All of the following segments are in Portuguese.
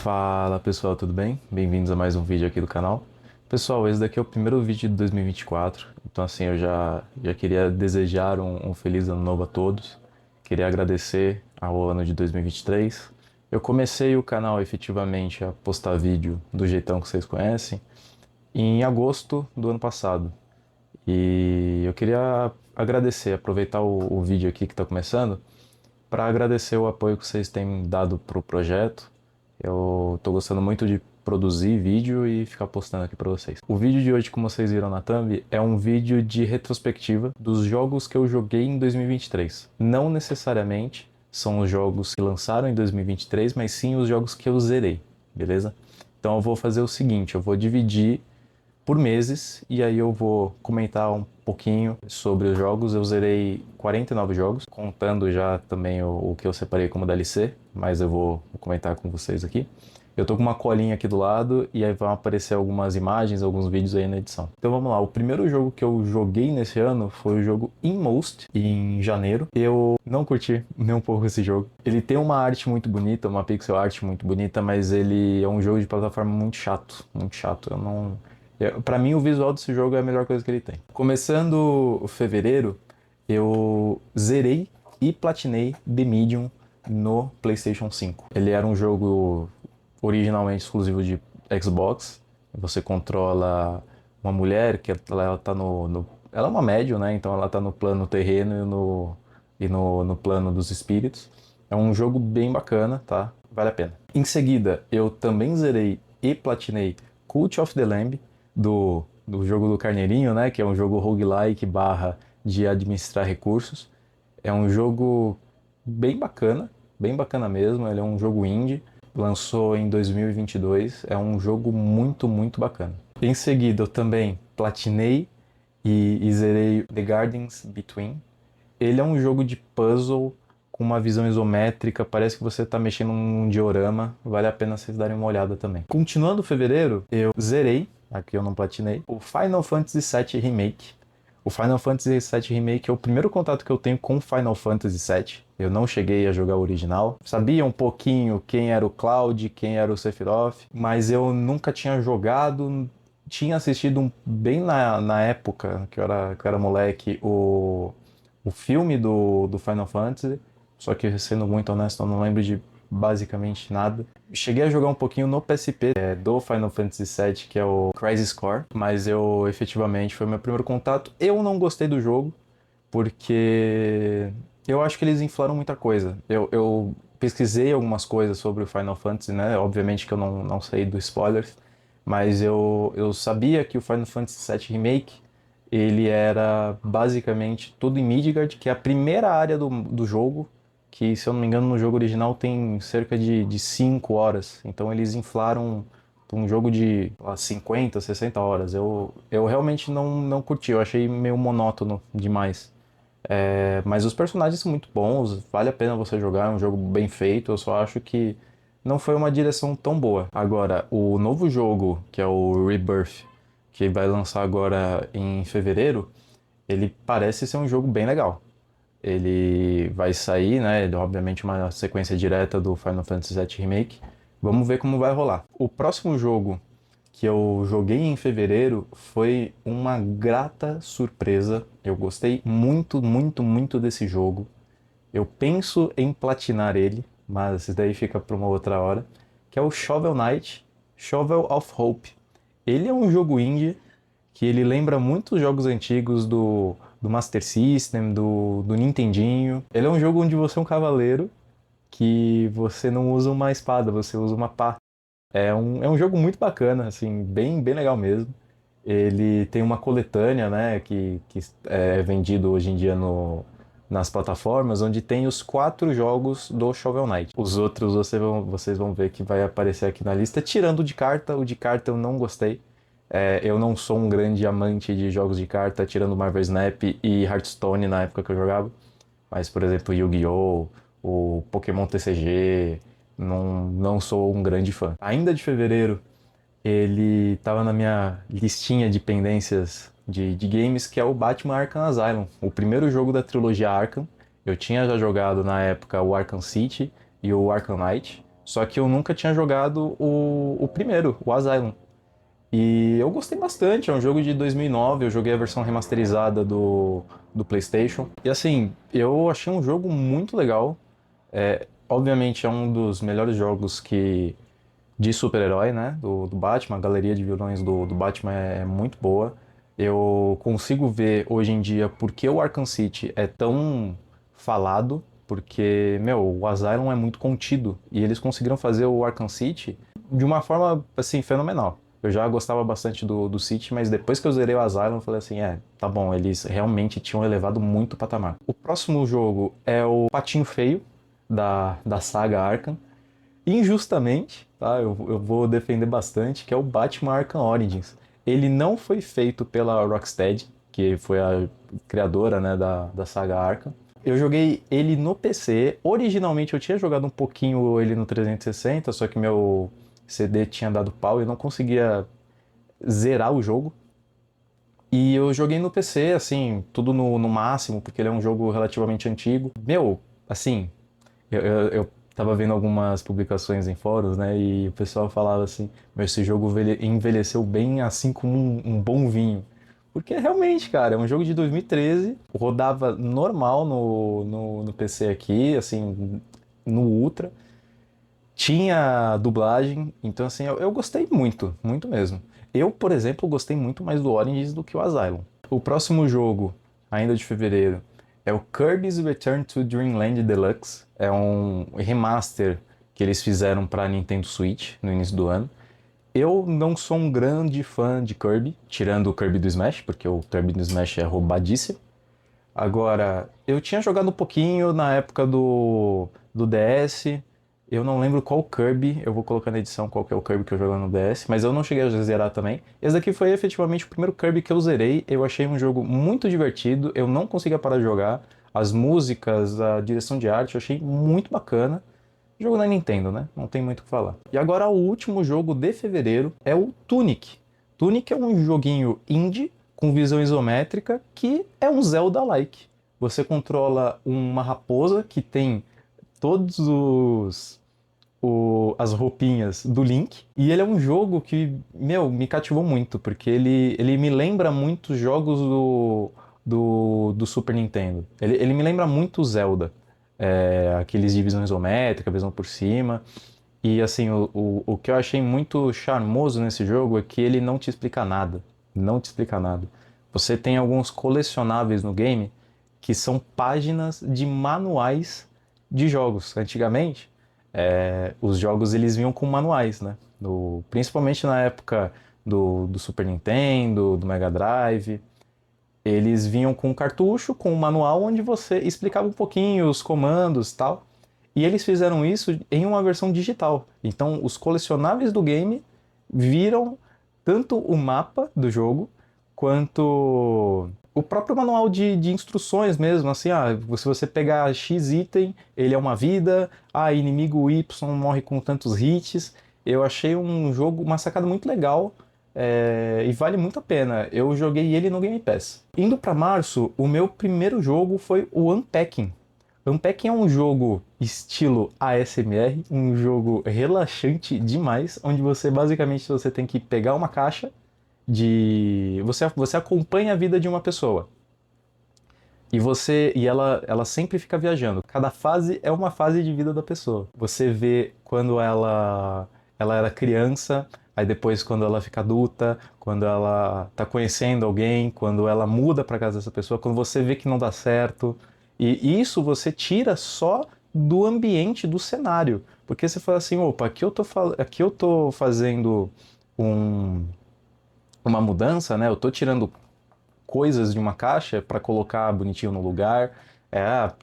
Fala pessoal, tudo bem? Bem-vindos a mais um vídeo aqui do canal. Pessoal, esse daqui é o primeiro vídeo de 2024, então assim, eu já queria desejar um feliz ano novo a todos. Queria agradecer ao ano de 2023. Eu comecei o canal efetivamente a postar vídeo do jeitão que vocês conhecem em agosto do ano passado. E eu queria agradecer, aproveitar o vídeo aqui que está começando para agradecer o apoio que vocês têm dado para o projeto. Eu tô gostando muito de produzir vídeo e ficar postando aqui para vocês. O vídeo de hoje, como vocês viram na thumb, é um vídeo de retrospectiva dos jogos que eu joguei em 2023. Não necessariamente são os jogos que lançaram em 2023, mas sim os jogos que eu zerei, beleza? Então eu vou fazer o seguinte, eu vou dividir por meses e aí eu vou comentar um pouquinho sobre os jogos. Eu zerei 49 jogos, contando já também o que eu separei como DLC, mas eu vou comentar com vocês aqui. Eu tô com uma colinha aqui do lado e aí vão aparecer algumas imagens, alguns vídeos aí na edição. Então vamos lá, o primeiro jogo que eu joguei nesse ano foi o jogo Inmost, em janeiro. Eu não curti nem um pouco esse jogo. Ele tem uma arte muito bonita, uma pixel art muito bonita, mas ele é um jogo de plataforma muito chato, muito chato. Eu não... Pra mim, o visual desse jogo é a melhor coisa que ele tem. Começando fevereiro, eu zerei e platinei The Medium no PlayStation 5. Ele era um jogo originalmente exclusivo de Xbox. Você controla uma mulher que ela tá ela é uma médium, né? Então ela tá no plano terreno e no plano dos espíritos. É um jogo bem bacana, tá? Vale a pena. Em seguida, eu também zerei e platinei Cult of the Lamb, do jogo do Carneirinho, né? Que é um jogo roguelike barra de administrar recursos. É um jogo bem bacana mesmo. Ele é um jogo indie, lançou em 2022. É um jogo muito, muito bacana. Em seguida, eu também platinei e zerei The Gardens Between. Ele é um jogo de puzzle com uma visão isométrica, parece que você está mexendo num diorama, vale a pena vocês darem uma olhada também. Continuando fevereiro, eu zerei, aqui eu não platinei, o Final Fantasy VII Remake. O Final Fantasy VII Remake é o primeiro contato que eu tenho com Final Fantasy VII. Eu não cheguei a jogar o original. Sabia um pouquinho quem era o Cloud, quem era o Sephiroth, mas eu nunca tinha jogado. Tinha assistido bem na época que eu era moleque, o filme do Final Fantasy, só que sendo muito honesto eu não lembro de basicamente nada. Cheguei a jogar um pouquinho no PSP do Final Fantasy VII, que é o Crisis Core, mas eu efetivamente foi meu primeiro contato. Eu não gostei do jogo, porque eu acho que eles inflaram muita coisa. Eu pesquisei algumas coisas sobre o Final Fantasy, né? Obviamente que eu não sei dos spoilers, mas eu sabia que o Final Fantasy VII Remake ele era basicamente tudo em Midgard, que é a primeira área do jogo, que se eu não me engano no jogo original tem cerca de 5 horas. Então eles inflaram um jogo de 50, 60 horas. Eu realmente não curti, eu achei meio monótono demais. Mas os personagens são muito bons, vale a pena você jogar, é um jogo bem feito, eu só acho que não foi uma direção tão boa. Agora, o novo jogo, que é o Rebirth, que vai lançar agora em fevereiro, ele parece ser um jogo bem legal. Ele vai sair, né? Obviamente uma sequência direta do Final Fantasy VII Remake. Vamos ver como vai rolar. O próximo jogo que eu joguei em fevereiro foi uma grata surpresa. Eu gostei muito, muito, muito desse jogo. Eu penso em platinar ele, mas isso daí fica para uma outra hora, que é o Shovel Knight, Shovel of Hope. Ele é um jogo indie que ele lembra muito os jogos antigos do Master System, do Nintendinho. Ele é um jogo onde você é um cavaleiro que você não usa uma espada, você usa uma pá. É um jogo muito bacana, assim, bem legal mesmo. Ele tem uma coletânea, né, que é vendido hoje em dia nas plataformas, onde tem os 4 jogos do Shovel Knight. Os outros vocês vão ver que vai aparecer aqui na lista, tirando o de carta eu não gostei. Eu não sou um grande amante de jogos de carta, tirando Marvel Snap e Hearthstone na época que eu jogava. Mas, por exemplo, Yu-Gi-Oh!, o Pokémon TCG, não sou um grande fã. Ainda de fevereiro, ele estava na minha listinha de pendências de games, que é o Batman Arkham Asylum, o primeiro jogo da trilogia Arkham. Eu tinha já jogado na época o Arkham City e o Arkham Knight, Só que eu nunca tinha jogado o primeiro, o Asylum. E eu gostei bastante, é um jogo de 2009, eu joguei a versão remasterizada do PlayStation. E assim, eu achei um jogo muito legal. Obviamente é um dos melhores jogos de super-herói, né? Do Batman, a galeria de vilões do Batman é muito boa. Eu consigo ver hoje em dia porque o Arkham City é tão falado, porque, meu, o Asylum é muito contido. E eles conseguiram fazer o Arkham City de uma forma, assim, fenomenal. Eu já gostava bastante do City, mas depois que eu zerei o Asylum, eu falei assim, tá bom, eles realmente tinham elevado muito o patamar. O próximo jogo é o Patinho Feio, da saga Arkham. Injustamente, tá? Eu vou defender bastante, que é o Batman Arkham Origins. Ele não foi feito pela Rocksteady, que foi a criadora, né, da saga Arkham. Eu joguei ele no PC. Originalmente eu tinha jogado um pouquinho ele no 360, só que meu CD tinha dado pau e eu não conseguia zerar o jogo. E eu joguei no PC, assim, tudo no máximo, porque ele é um jogo relativamente antigo. Meu, assim, eu tava vendo algumas publicações em fóruns, né? E o pessoal falava assim: Meu, esse jogo envelheceu bem assim como um bom vinho. Porque realmente, cara, é um jogo de 2013, rodava normal no PC aqui, assim, no Ultra. Tinha dublagem, então assim, eu gostei muito, muito mesmo. Eu, por exemplo, gostei muito mais do Origins do que o Asylum. O próximo jogo, ainda de fevereiro, é o Kirby's Return to Dreamland Deluxe. É um remaster que eles fizeram para Nintendo Switch no início do ano. Eu não sou um grande fã de Kirby, tirando o Kirby do Smash, porque o Kirby do Smash é roubadíssimo. Agora, eu tinha jogado um pouquinho na época do DS. Eu não lembro qual Kirby, eu vou colocar na edição qual que é o Kirby que eu joguei no DS, mas eu não cheguei a zerar também. Esse daqui foi efetivamente o primeiro Kirby que eu zerei. Eu achei um jogo muito divertido, eu não conseguia parar de jogar. As músicas, a direção de arte, eu achei muito bacana. Jogo da Nintendo, né? Não tem muito o que falar. E agora o último jogo de fevereiro é o Tunic. Tunic é um joguinho indie com visão isométrica que é um Zelda-like. Você controla uma raposa que tem todos as roupinhas do Link. E ele é um jogo que, meu, me cativou muito, porque ele me lembra muito jogos do Super Nintendo. Ele me lembra muito Zelda. Aqueles de visão isométrica, visão por cima. E assim, o que eu achei muito charmoso nesse jogo é que ele não te explica nada. Não te explica nada. Você tem alguns colecionáveis no game que são páginas de manuais de jogos. Antigamente, os jogos eles vinham com manuais, né? Principalmente na época do Super Nintendo, do Mega Drive. Eles vinham com um cartucho, com um manual onde você explicava um pouquinho os comandos e tal. E eles fizeram isso em uma versão digital. Então, os colecionáveis do game viram tanto o mapa do jogo quanto o próprio manual de instruções mesmo. Assim, se você pegar X item, ele é uma vida. Inimigo Y morre com tantos hits. Eu achei um jogo, uma sacada muito legal. E vale muito a pena. Eu joguei ele no Game Pass. Indo para março, o meu primeiro jogo foi o Unpacking. Unpacking é um jogo estilo ASMR, um jogo relaxante demais, onde você tem que pegar uma caixa você acompanha a vida de uma pessoa. E ela sempre fica viajando. Cada fase é uma fase de vida da pessoa. Você vê quando ela era criança, aí depois quando ela fica adulta, quando ela tá conhecendo alguém, quando ela muda para casa dessa pessoa, quando você vê que não dá certo. E isso você tira só do ambiente, do cenário. Porque você fala assim, opa, aqui eu tô fazendo um- uma mudança, né? Eu tô tirando coisas de uma caixa para colocar bonitinho no lugar.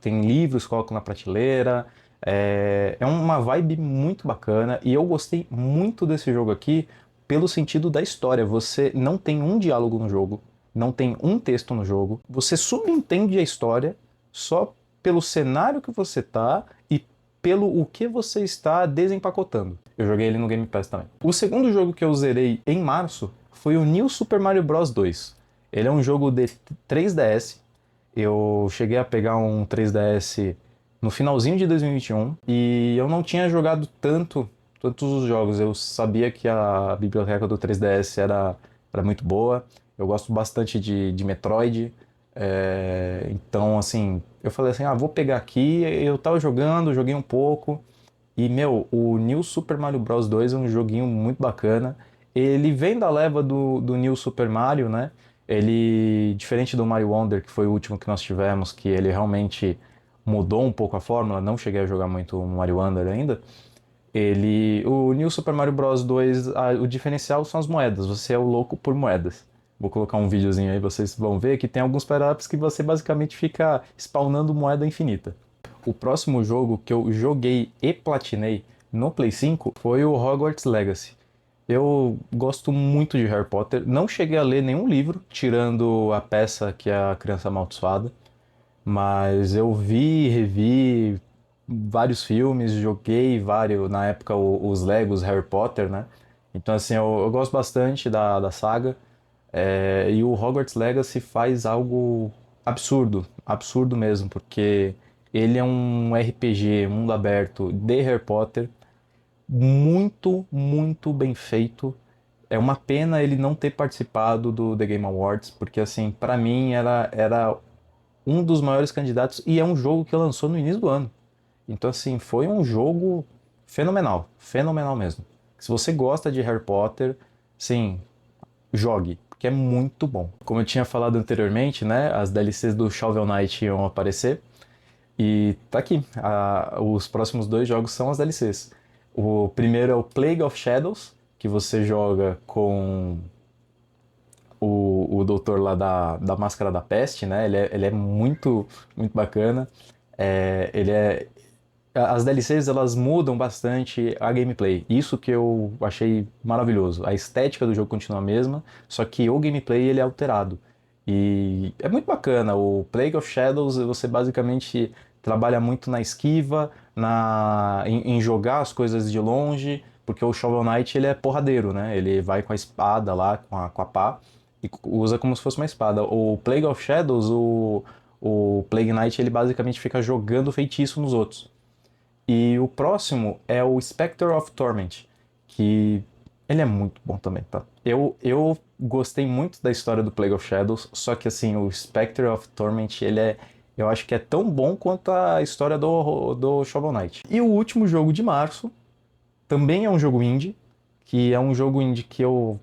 Tem livros, coloco na prateleira. É uma vibe muito bacana e eu gostei muito desse jogo aqui pelo sentido da história. Você não tem um diálogo no jogo, não tem um texto no jogo. Você subentende a história só pelo cenário que você tá e pelo o que você está desempacotando. Eu joguei ele no Game Pass também. O segundo jogo que eu zerei em março foi o New Super Mario Bros. 2. Ele é um jogo de 3DS. Eu cheguei a pegar um 3DS no finalzinho de 2021 e eu não tinha jogado tantos os jogos. Eu sabia que a biblioteca do 3DS era muito boa. Eu gosto bastante de Metroid. Então, assim, eu falei assim, vou pegar aqui. Eu tava jogando, joguei um pouco. E, meu, o New Super Mario Bros. 2 é um joguinho muito bacana. Ele vem da leva do New Super Mario, né? Ele, diferente do Mario Wonder, que foi o último que nós tivemos, que ele realmente mudou um pouco a fórmula, não cheguei a jogar muito o Mario Wonder ainda. O New Super Mario Bros. 2, o diferencial são as moedas. Você é o louco por moedas. Vou colocar um videozinho aí, vocês vão ver que tem alguns power-ups que você basicamente fica spawnando moeda infinita. O próximo jogo que eu joguei e platinei no Play 5 foi o Hogwarts Legacy. Eu gosto muito de Harry Potter, não cheguei a ler nenhum livro, tirando a peça que é a Criança Amaldiçoada, mas eu vi, revi vários filmes, joguei vários, na época, os Legos Harry Potter, né? Então, assim, eu gosto bastante da saga. E o Hogwarts Legacy faz algo absurdo, absurdo mesmo, porque ele é um RPG, mundo aberto de Harry Potter, muito, muito bem feito. É uma pena ele não ter participado do The Game Awards, porque assim, para mim era um dos maiores candidatos e é um jogo que lançou no início do ano. Então assim, foi um jogo fenomenal, fenomenal mesmo. Se você gosta de Harry Potter, sim, jogue, porque é muito bom. Como eu tinha falado anteriormente, né, as DLCs do Shovel Knight iam aparecer e tá aqui. Os próximos dois jogos são as DLCs. O primeiro é o Plague of Shadows, que você joga com o doutor lá da Máscara da Peste, né? Ele é muito, muito bacana. Ele é as DLCs elas mudam bastante a gameplay. Isso que eu achei maravilhoso. A estética do jogo continua a mesma, só que o gameplay ele é alterado. E é muito bacana. O Plague of Shadows você basicamente trabalha muito na esquiva, em jogar as coisas de longe, porque o Shovel Knight ele é porradeiro, né? Ele vai com a espada lá, com a pá, e usa como se fosse uma espada. O Plague of Shadows, o Plague Knight ele basicamente fica jogando feitiço nos outros. E o próximo é o Spectre of Torment, que ele é muito bom também, tá? Eu gostei muito da história do Plague of Shadows, só que assim, o Spectre of Torment, eu acho que é tão bom quanto a história do Shovel Knight. E o último jogo de março também é um jogo indie, que é um jogo indie que eu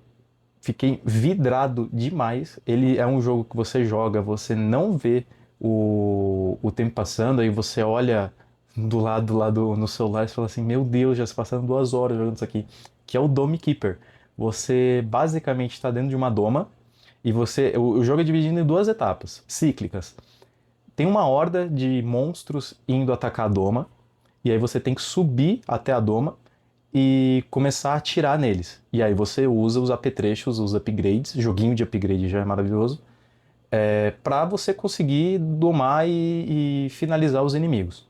fiquei vidrado demais. Ele é um jogo que você joga, você não vê o tempo passando, aí você olha do lado lá no celular e fala assim, meu Deus, já se passaram 2 horas jogando isso aqui, que é o Dome Keeper. Você basicamente está dentro de uma doma e o jogo é dividido em duas etapas cíclicas. Tem uma horda de monstros indo atacar a doma e aí você tem que subir até a doma e começar a atirar neles. E aí você usa os apetrechos, os upgrades, joguinho de upgrade já é maravilhoso, para você conseguir domar e finalizar os inimigos.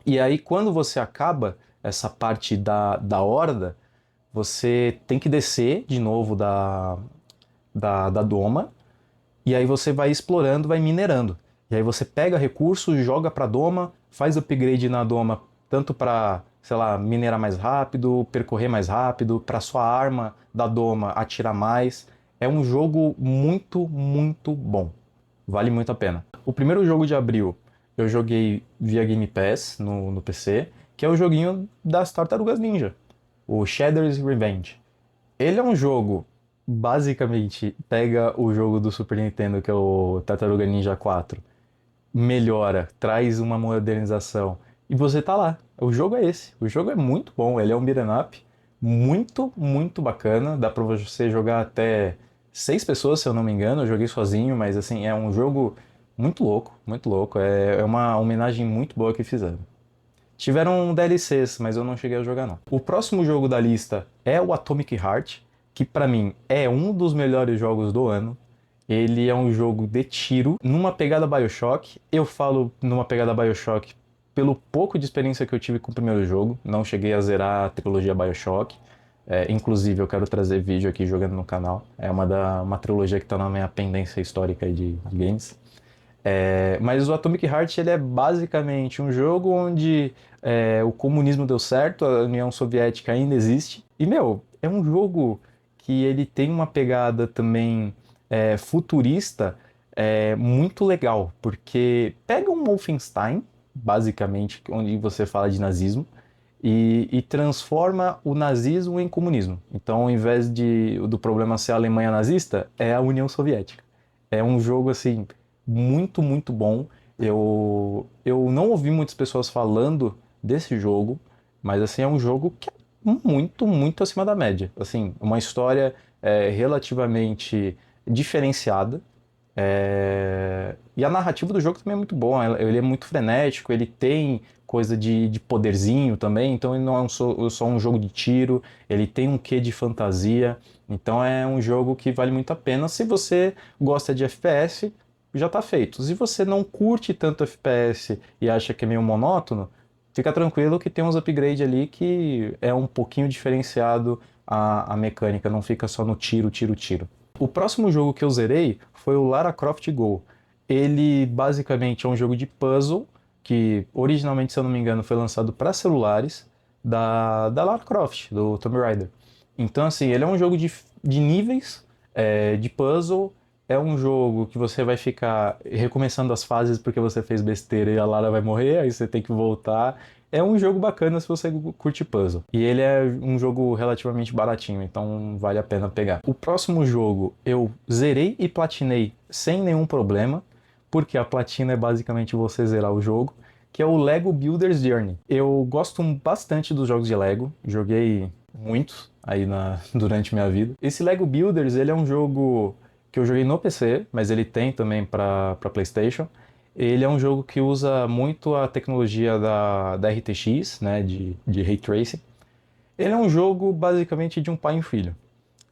E aí, quando você acaba essa parte da horda, você tem que descer de novo da doma, e aí você vai explorando, vai minerando. E aí você pega recursos, joga pra doma, faz upgrade na doma, tanto para, sei lá, minerar mais rápido, percorrer mais rápido, para sua arma da doma atirar mais. É um jogo muito, muito bom. Vale muito a pena. O primeiro jogo de abril eu joguei via Game Pass no PC, que é o joguinho das Tartarugas Ninja, o Shredder's Revenge. Ele é um jogo, basicamente, pega o jogo do Super Nintendo, que é o Tartaruga Ninja 4, melhora, traz uma modernização, e você tá lá. O jogo é esse. O jogo é muito bom, ele é um beat'em up, muito, muito bacana. Dá pra você jogar até 6 pessoas, se eu não me engano. Eu joguei sozinho, mas assim, é um jogo muito louco, muito louco. É uma homenagem muito boa que fizeram. Tiveram DLCs, mas eu não cheguei a jogar não. O próximo jogo da lista é o Atomic Heart, que pra mim é um dos melhores jogos do ano. Ele é um jogo de tiro, numa pegada BioShock. Eu falo numa pegada BioShock pelo pouco de experiência que eu tive com o primeiro jogo. Não cheguei a zerar a trilogia BioShock. Inclusive, eu quero trazer vídeo aqui jogando no canal. É uma trilogia que está na minha pendência histórica de games. Mas o Atomic Heart ele é basicamente um jogo onde o comunismo deu certo, a União Soviética ainda existe. E, meu, é um jogo que ele tem uma pegada também futurista muito legal, porque pega um Wolfenstein, basicamente, onde você fala de nazismo, e transforma o nazismo em comunismo. Então, ao invés do problema ser a Alemanha nazista, é a União Soviética. É um jogo, assim, muito, muito bom. Eu não ouvi muitas pessoas falando desse jogo, mas, assim, é um jogo que é muito, muito acima da média. Assim, uma história relativamente diferenciada, e a narrativa do jogo também é muito boa. Ele é muito frenético, ele tem coisa de poderzinho também, então ele não é só um jogo de tiro, ele tem um quê de fantasia. Então é um jogo que vale muito a pena. Se você gosta de FPS, já está feito. Se você não curte tanto FPS e acha que é meio monótono, fica tranquilo que tem uns upgrades ali que é um pouquinho diferenciado a mecânica, não fica só no tiro, tiro, tiro. O próximo jogo que eu zerei foi o Lara Croft Go. Ele basicamente é um jogo de puzzle que originalmente, se eu não me engano, foi lançado para celulares da Lara Croft, do Tomb Raider. Então, assim, ele é um jogo de níveis, de puzzle. É um jogo que você vai ficar recomeçando as fases porque você fez besteira e a Lara vai morrer, aí você tem que voltar. É um jogo bacana se você curte puzzle. E ele é um jogo relativamente baratinho, então vale a pena pegar. O próximo jogo eu zerei e platinei sem nenhum problema, porque a platina é basicamente você zerar o jogo, que é o Lego Builders Journey. Eu gosto bastante dos jogos de Lego, joguei muitos aí durante minha vida. Esse Lego Builders, ele é um jogo que eu joguei no PC, mas ele tem também para PlayStation. Ele é um jogo que usa muito a tecnologia da RTX, né, de Ray Tracing. Ele é um jogo basicamente de um pai e um filho,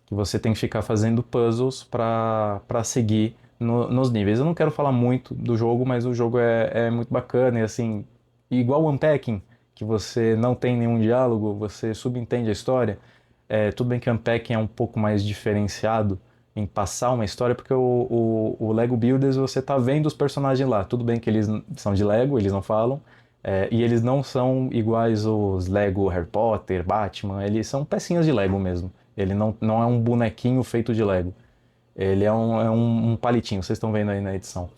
que você tem que ficar fazendo puzzles para seguir nos níveis. Eu não quero falar muito do jogo, mas o jogo é muito bacana e assim, igual o Unpacking, que você não tem nenhum diálogo, você subentende a história. Tudo bem que o Unpacking é um pouco mais diferenciado em passar uma história, porque o Lego Builders você tá vendo os personagens lá. Tudo bem que eles são de Lego, eles não falam, e eles não são iguais os Lego Harry Potter, Batman, eles são pecinhas de Lego mesmo. Ele não é um bonequinho feito de Lego. Ele é um palitinho, vocês estão vendo aí na edição.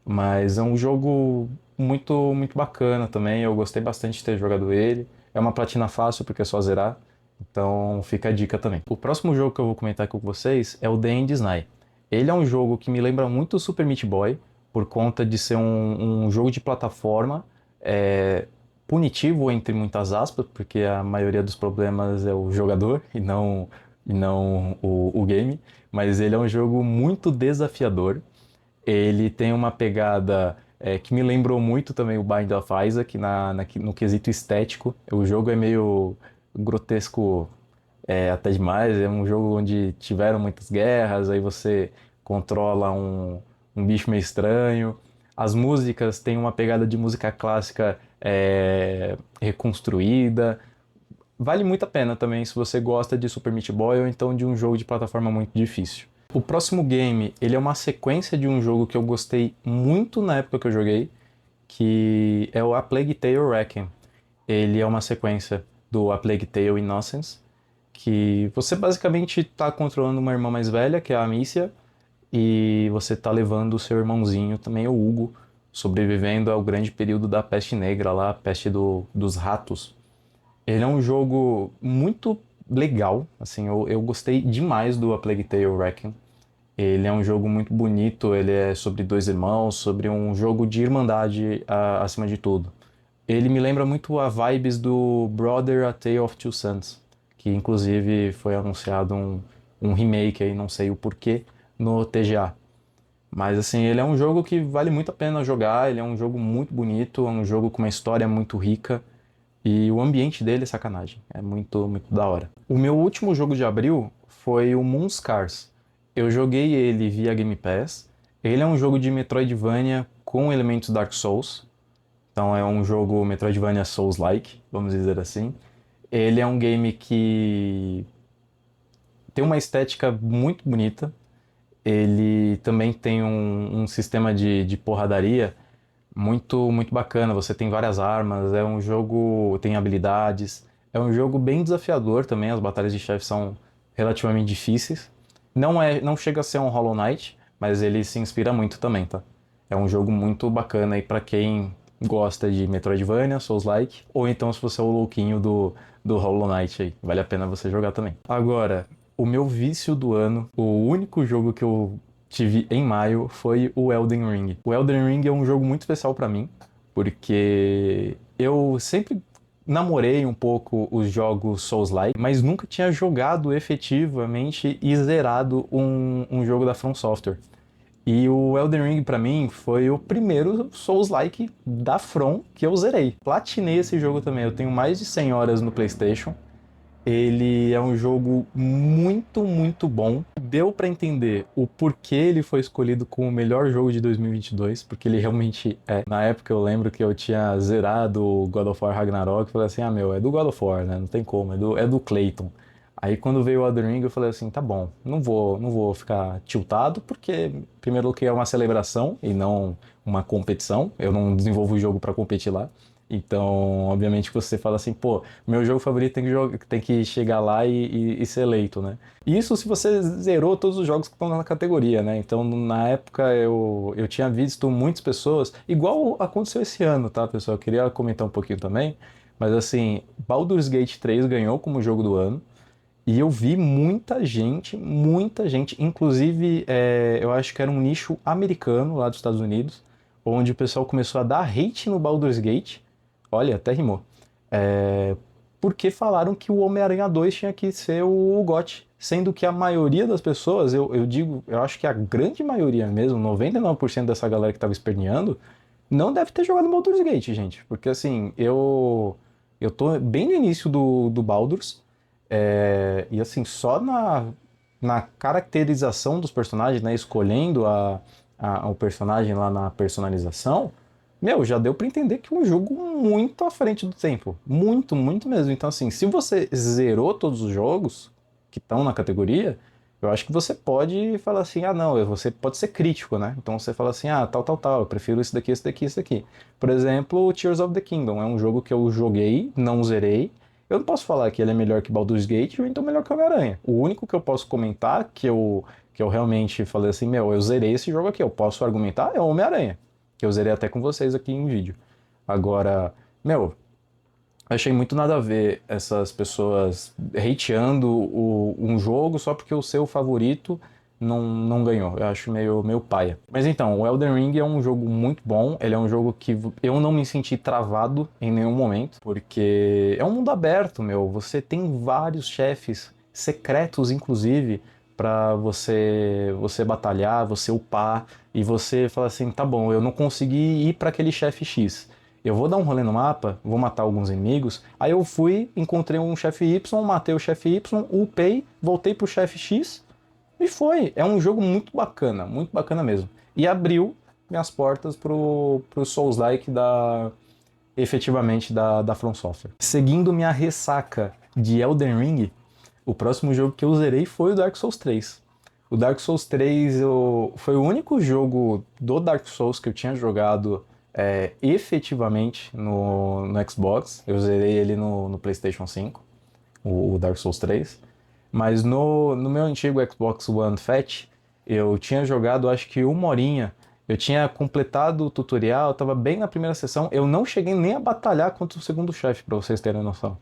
Mas é um jogo muito, muito bacana também. Eu gostei bastante de ter jogado ele. É uma platina fácil porque é só zerar. Então fica a dica também. O próximo jogo que eu vou comentar aqui com vocês é o The End Snai. Ele é um jogo que me lembra muito o Super Meat Boy, por conta de ser um jogo de plataforma punitivo, entre muitas aspas, porque a maioria dos problemas é o jogador e não o game. Mas ele é um jogo muito desafiador. Ele tem uma pegada que me lembrou muito também o Bind of Isaac no quesito estético. O jogo é meio grotesco até demais. É um jogo onde tiveram muitas guerras, aí você controla um bicho meio estranho. As músicas têm uma pegada de música clássica reconstruída. Vale muito a pena também se você gosta de Super Meat Boy ou então de um jogo de plataforma muito difícil. O próximo game, ele é uma sequência de um jogo que eu gostei muito na época que eu joguei, que é o A Plague Tale Requiem. Ele é uma sequência do A Plague Tale Innocence, que você basicamente está controlando uma irmã mais velha, que é a Amicia, e você está levando o seu irmãozinho, também o Hugo, sobrevivendo ao grande período da peste negra lá, a peste dos ratos. Ele é um jogo muito legal, assim, eu gostei demais do A Plague Tale Requiem. Ele é um jogo muito bonito, ele é sobre dois irmãos, sobre um jogo de irmandade acima de tudo. Ele me lembra muito a vibes do Brother A Tale of Two Sons, que inclusive foi anunciado um remake aí, não sei o porquê, no TGA. Mas assim, ele é um jogo que vale muito a pena jogar, ele é um jogo muito bonito, é um jogo com uma história muito rica e o ambiente dele é sacanagem, é muito, muito da hora. O meu último jogo de abril foi o Moonscars. Eu joguei ele via Game Pass. Ele é um jogo de Metroidvania com elementos Dark Souls. Então é um jogo Metroidvania Souls-like, vamos dizer assim. Ele é um game que tem uma estética muito bonita. Ele também tem um sistema de porradaria muito bacana. Você tem várias armas, é um jogo, tem habilidades, é um jogo bem desafiador também. As batalhas de chefe são relativamente difíceis. Não chega a ser um Hollow Knight, mas ele se inspira muito também, tá? É um jogo muito bacana aí pra quem gosta de Metroidvania, Souls-like, ou então se você é o louquinho do Hollow Knight aí, vale a pena você jogar também. Agora, o meu vício do ano, o único jogo que eu tive em maio foi o Elden Ring. O Elden Ring é um jogo muito especial pra mim, porque eu sempre namorei um pouco os jogos Souls-like, mas nunca tinha jogado efetivamente e zerado um jogo da From Software. E o Elden Ring pra mim foi o primeiro Souls-like da From que eu zerei. Platinei esse jogo também, eu tenho mais de 100 horas no PlayStation. Ele é um jogo muito bom. Deu pra entender o porquê ele foi escolhido como o melhor jogo de 2022, porque ele realmente é. Na época eu lembro que eu tinha zerado o God of War Ragnarok e falei assim: ah, meu, é do God of War, né? Não tem como, é do Clayton. Aí quando veio o Elden Ring eu falei assim: tá bom, não vou ficar tiltado, porque primeiro que é uma celebração e não uma competição. Eu não desenvolvo o jogo pra competir lá. Então, obviamente que você fala assim, pô, meu jogo favorito tem que chegar lá e ser eleito, né? Isso se você zerou todos os jogos que estão na categoria, né? Então, na época, eu tinha visto muitas pessoas, igual aconteceu esse ano, tá, pessoal? Eu queria comentar um pouquinho também, mas assim, Baldur's Gate 3 ganhou como jogo do ano, e eu vi muita gente, inclusive, eu acho que era um nicho americano lá dos Estados Unidos, onde o pessoal começou a dar hate no Baldur's Gate. Olha, até rimou. Porque falaram que o Homem-Aranha 2 tinha que ser o GOT. Sendo que a maioria das pessoas, eu acho que a grande maioria mesmo, 99% dessa galera que tava esperneando, não deve ter jogado Baldur's Gate, gente. Porque assim, eu tô bem no início do Baldur's, e assim, só na caracterização dos personagens, né, escolhendo o personagem lá na personalização, meu, já deu pra entender que é um jogo muito à frente do tempo. Muito mesmo. Então, assim, se você zerou todos os jogos que estão na categoria, eu acho que você pode falar assim, ah, não, você pode ser crítico, né? Então você fala assim, ah, tal, eu prefiro esse daqui, esse daqui. Por exemplo, Tears of the Kingdom é um jogo que eu joguei, não zerei. Eu não posso falar que ele é melhor que Baldur's Gate ou então melhor que Homem-Aranha. O único que eu posso comentar que eu realmente falei assim, meu, eu zerei esse jogo aqui, eu posso argumentar, é o Homem-Aranha, que eu zerei até com vocês aqui em vídeo. Agora, meu, achei muito nada a ver essas pessoas hateando um jogo só porque o seu favorito não ganhou. Eu acho meio paia. Mas então, o Elden Ring é um jogo muito bom. Ele é um jogo que eu não me senti travado em nenhum momento, porque é um mundo aberto, meu. Você tem vários chefes secretos, inclusive, para você batalhar, você upar e você fala assim, tá bom, eu não consegui ir para aquele chefe X. Eu vou dar um rolê no mapa, vou matar alguns inimigos. Aí eu fui, encontrei um chefe Y, matei o chefe Y, upei, voltei pro chefe X e foi. É um jogo muito bacana mesmo. E abriu minhas portas pro Souls-like efetivamente da From Software. Seguindo minha ressaca de Elden Ring, o próximo jogo que eu zerei foi o Dark Souls 3. O Dark Souls 3 foi o único jogo do Dark Souls que eu tinha jogado efetivamente no Xbox. Eu zerei ele no PlayStation 5, o Dark Souls 3. Mas no meu antigo Xbox One Fat, eu tinha jogado acho que uma horinha. Eu tinha completado o tutorial, estava bem na primeira sessão. Eu não cheguei nem a batalhar contra o segundo chefe, para vocês terem noção.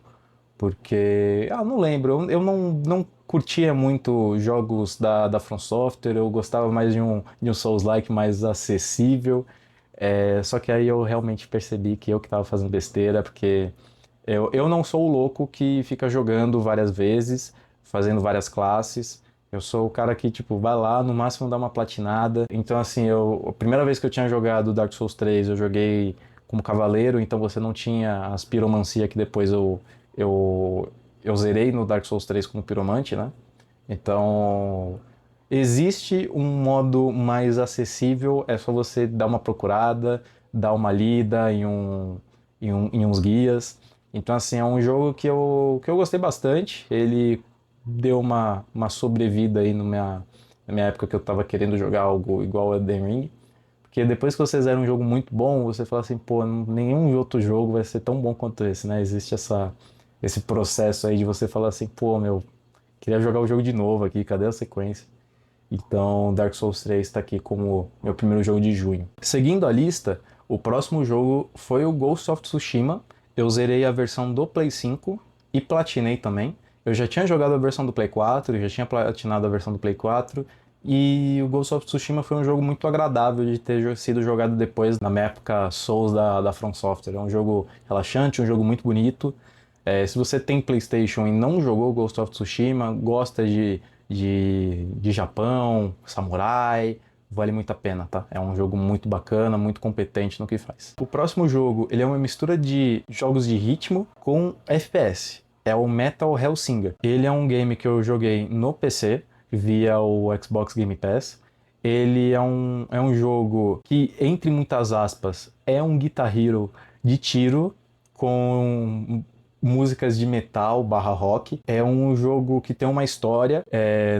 Porque, não lembro, eu não curtia muito jogos da From Software, eu gostava mais de um Souls-like mais acessível. Só que aí eu realmente percebi que eu que estava fazendo besteira, porque eu não sou o louco que fica jogando várias vezes, fazendo várias classes. Eu sou o cara que, tipo, vai lá, no máximo dá uma platinada. Então, assim, a primeira vez que eu tinha jogado Dark Souls 3, eu joguei como cavaleiro, então você não tinha as piromancia que depois eu, eu zerei no Dark Souls 3 como piromante, né? Então, existe um modo mais acessível, é só você dar uma procurada, dar uma lida em uns guias. Então, assim, é um jogo que eu gostei bastante. Ele deu uma sobrevida aí na minha época que eu tava querendo jogar algo igual a Elden Ring. Porque depois que você zera um jogo muito bom, você fala assim, pô, nenhum outro jogo vai ser tão bom quanto esse, né? Existe esse processo aí de você falar assim, pô, meu, queria jogar o jogo de novo aqui, cadê a sequência? Então, Dark Souls 3 está aqui como meu primeiro jogo de junho. Seguindo a lista, o próximo jogo foi o Ghost of Tsushima. Eu zerei a versão do Play 5 e platinei também. Eu já tinha jogado a versão do Play 4, já tinha platinado a versão do Play 4, e o Ghost of Tsushima foi um jogo muito agradável de ter sido jogado depois, na minha época Souls da From Software. É um jogo relaxante, um jogo muito bonito. Se você tem PlayStation e não jogou Ghost of Tsushima, gosta de Japão, samurai, vale muito a pena, tá? É um jogo muito bacana, muito competente no que faz. O próximo jogo, ele é uma mistura de jogos de ritmo com FPS. É o Metal Hellsinger. Ele é um game que eu joguei no PC, via o Xbox Game Pass. Ele é um jogo que, entre muitas aspas, é um Guitar Hero de tiro com músicas de metal barra rock. É um jogo que tem uma história,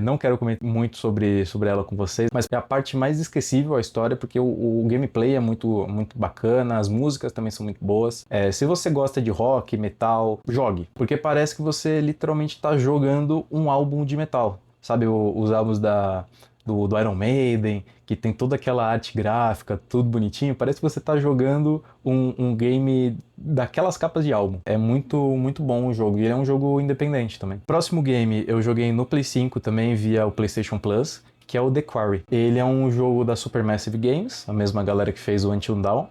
não quero comentar muito sobre ela com vocês, mas é a parte mais esquecível a história, porque o gameplay é muito bacana, as músicas também são muito boas. Se você gosta de rock, metal, jogue, porque parece que você literalmente está jogando um álbum de metal. Sabe, os álbuns do Iron Maiden, que tem toda aquela arte gráfica, tudo bonitinho, parece que você está jogando um game daquelas capas de álbum. É muito bom o jogo, e ele é um jogo independente também. Próximo game eu joguei no Play 5 também via o PlayStation Plus, que é o The Quarry. Ele é um jogo da Supermassive Games, a mesma galera que fez o Until Dawn.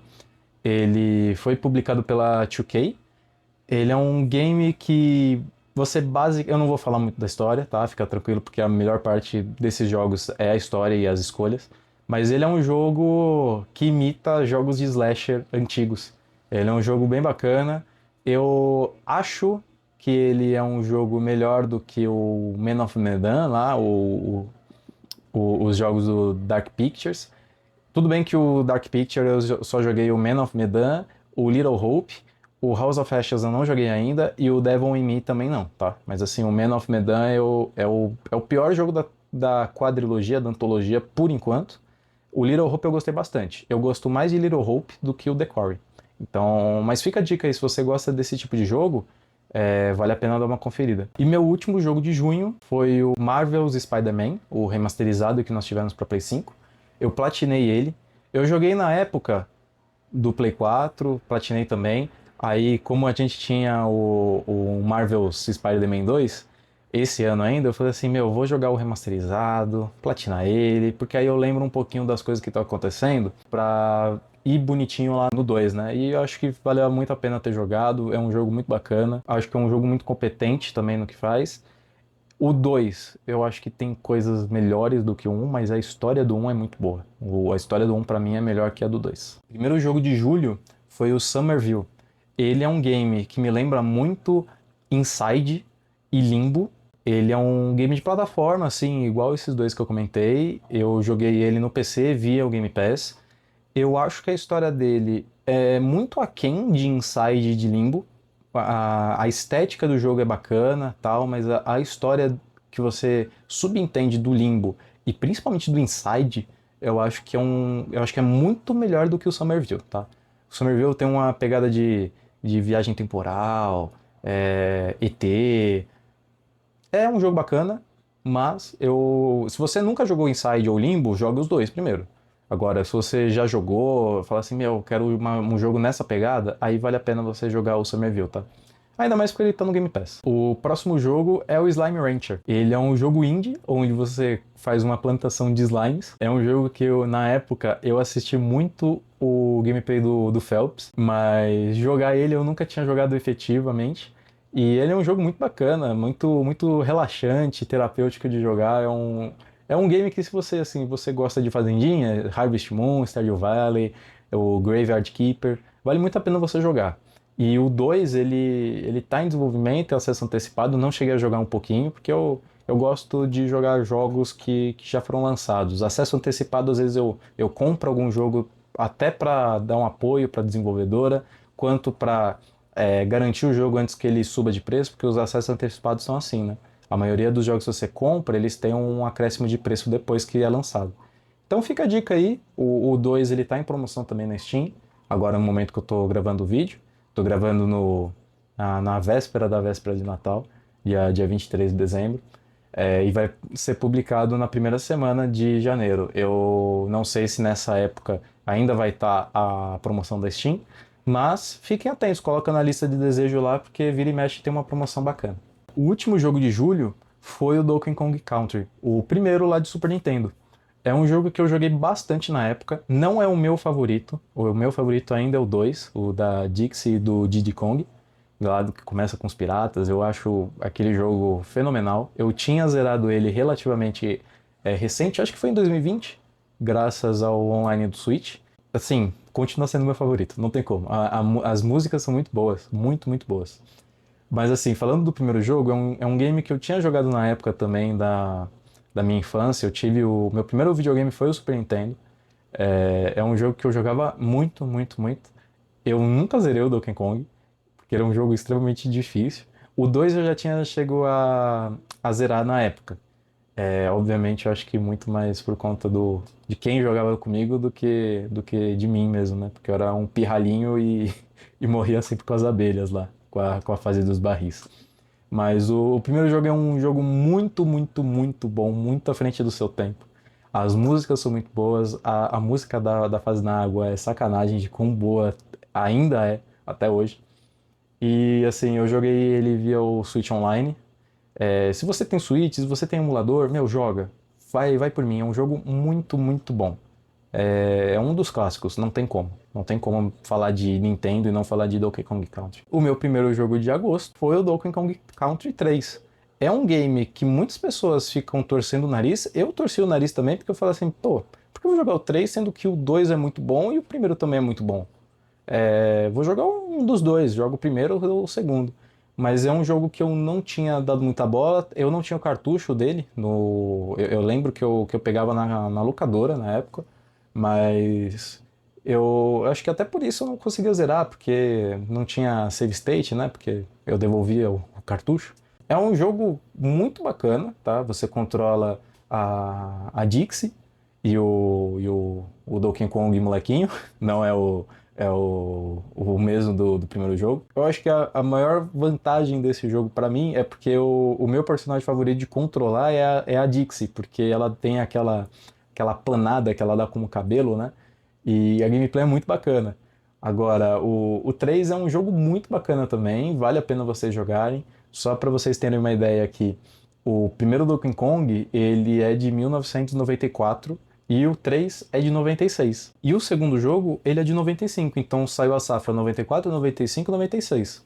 Ele foi publicado pela 2K. Ele é um game que eu não vou falar muito da história, tá? Fica tranquilo, porque a melhor parte desses jogos é a história e as escolhas. Mas ele é um jogo que imita jogos de slasher antigos. Ele é um jogo bem bacana. Eu acho que ele é um jogo melhor do que o Man of Medan lá, os jogos do Dark Pictures. Tudo bem que o Dark Picture eu só joguei o Man of Medan, o Little Hope, o House of Ashes eu não joguei ainda e o Devil in Me também não, tá? Mas assim, o Man of Medan é o pior jogo da quadrilogia, da antologia, por enquanto. O Little Hope eu gostei bastante. Eu gosto mais de Little Hope do que o The Quarry. Então, mas fica a dica aí, se você gosta desse tipo de jogo, vale a pena dar uma conferida. E meu último jogo de junho foi o Marvel's Spider-Man, o remasterizado que nós tivemos para Play 5. Eu platinei ele. Eu joguei na época do Play 4, platinei também. Aí, como a gente tinha o Marvel's Spider-Man 2, esse ano ainda, eu falei assim, meu, vou jogar o remasterizado, platinar ele, porque aí eu lembro um pouquinho das coisas que estão acontecendo pra ir bonitinho lá no 2, né? E eu acho que valeu muito a pena ter jogado, é um jogo muito bacana, acho que é um jogo muito competente também no que faz. O 2, eu acho que tem coisas melhores do que o 1, mas a história do 1 é muito boa. A história do 1 pra mim é melhor que a do 2. O primeiro jogo de julho foi o Somerville. Ele é um game que me lembra muito Inside e Limbo. Ele é um game de plataforma, assim, igual esses dois que eu comentei. Eu joguei ele no PC via o Game Pass. Eu acho que a história dele é muito aquém de Inside e de Limbo. A estética do jogo é bacana, tal, mas a história que você subentende do Limbo e principalmente do Inside, eu acho que é muito melhor do que o Somerville, tá? O Somerville tem uma pegada de viagem temporal, ET. É um jogo bacana, mas se você nunca jogou Inside ou Limbo, joga os dois primeiro. Agora, se você já jogou, fala assim, meu, quero um jogo nessa pegada, aí vale a pena você jogar o Somerville, tá? Ainda mais porque ele tá no Game Pass. O próximo jogo é o Slime Rancher. Ele é um jogo indie, onde você faz uma plantação de slimes. É um jogo que na época, eu assisti muito o gameplay do Phelps, mas jogar ele eu nunca tinha jogado efetivamente. E ele é um jogo muito bacana, muito relaxante, terapêutico de jogar. É um game que se você, assim, você gosta de fazendinha, Harvest Moon, Stardew Valley, o Graveyard Keeper, vale muito a pena você jogar. E o 2, ele tá em desenvolvimento, é acesso antecipado, não cheguei a jogar um pouquinho, porque eu gosto de jogar jogos que já foram lançados. Acesso antecipado, às vezes eu compro algum jogo até para dar um apoio para a desenvolvedora, quanto para garantir o jogo antes que ele suba de preço, porque os acessos antecipados são assim, né? A maioria dos jogos que você compra, eles têm um acréscimo de preço depois que é lançado. Então fica a dica aí, o 2 ele tá em promoção também na Steam, agora no momento que eu tô gravando o vídeo. Tô gravando na véspera da véspera de Natal, dia 23 de dezembro. E vai ser publicado na primeira semana de janeiro. Eu não sei se nessa época ainda vai estar a promoção da Steam, mas fiquem atentos, coloca na lista de desejo lá, porque vira e mexe tem uma promoção bacana. O último jogo de julho foi o Donkey Kong Country, o primeiro lá de Super Nintendo. É um jogo que eu joguei bastante na época, não é o meu favorito, o meu favorito ainda é o 2, o da Dixie e do Diddy Kong, lá do que começa com os piratas. Eu acho aquele jogo fenomenal. Eu tinha zerado ele relativamente recente, acho que foi em 2020, graças ao online do Switch. Assim, continua sendo meu favorito, não tem como. As músicas são muito boas, muito, muito boas. Mas assim, falando do primeiro jogo, é um game que eu tinha jogado na época também da minha infância. Eu tive o meu primeiro videogame foi o Super Nintendo. É um jogo que eu jogava muito, muito, muito. Eu nunca zerei o Donkey Kong, porque era um jogo extremamente difícil. O 2 eu já tinha chego a zerar na época. Obviamente, eu acho que muito mais por conta de quem jogava comigo do que de mim mesmo, né? Porque eu era um pirralhinho e morria sempre com as abelhas lá, com a fase dos barris. Mas o primeiro jogo é um jogo muito, muito, muito bom, muito à frente do seu tempo. As músicas são muito boas, a música da fase na água é sacanagem de quão boa ainda é, até hoje. E assim, eu joguei ele via o Switch Online. Se você tem Switch, se você tem emulador, meu, joga. Vai por mim, é um jogo muito, muito bom. É um dos clássicos, não tem como. Não tem como falar de Nintendo e não falar de Donkey Kong Country. O meu primeiro jogo de agosto foi o Donkey Kong Country 3. É um game que muitas pessoas ficam torcendo o nariz. Eu torci o nariz também porque eu falei assim, pô, por que eu vou jogar o 3 sendo que o 2 é muito bom e o primeiro também é muito bom? Vou jogar um dos dois, jogo o primeiro ou o segundo. Mas é um jogo que eu não tinha dado muita bola, eu não tinha o cartucho dele. Eu lembro que eu pegava na locadora na época, mas eu acho que até por isso eu não conseguia zerar, porque não tinha save state, né? Porque eu devolvia o cartucho. É um jogo muito bacana, tá? Você controla a Dixie e o Donkey Kong molequinho, não é o mesmo do primeiro jogo. Eu acho que a maior vantagem desse jogo pra mim é porque o meu personagem favorito de controlar é a Dixie, porque ela tem aquela planada que ela dá como cabelo, né? E a gameplay é muito bacana. Agora, o 3 é um jogo muito bacana também, vale a pena vocês jogarem. Só para vocês terem uma ideia aqui, o primeiro Donkey Kong, ele é de 1994 e o 3 é de 96. E o segundo jogo, ele é de 95, então saiu a safra 94, 95 e 96.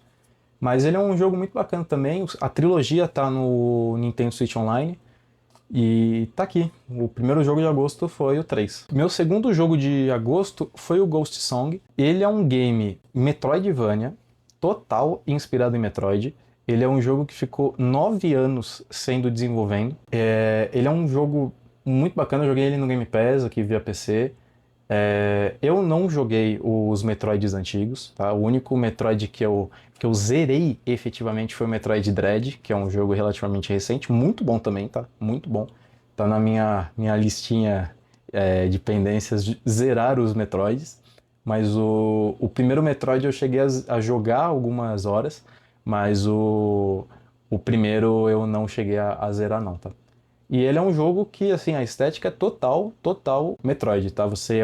Mas ele é um jogo muito bacana também, a trilogia tá no Nintendo Switch Online e tá aqui. O primeiro jogo de agosto foi o 3. Meu segundo jogo de agosto foi o Ghost Song. Ele é um game Metroidvania, total inspirado em Metroid. Ele é um jogo que ficou 9 anos sendo desenvolvendo. Ele é um jogo muito bacana, eu joguei ele no Game Pass aqui via PC. Eu não joguei os Metroids antigos, tá? O único Metroid que eu zerei efetivamente foi o Metroid Dread, que é um jogo relativamente recente, muito bom também, tá? Muito bom. Tá na minha listinha de pendências de zerar os Metroids. Mas o primeiro Metroid eu cheguei a jogar algumas horas, mas o primeiro eu não cheguei a zerar não, tá? E ele é um jogo que, assim, a estética é total, total Metroid, tá? Você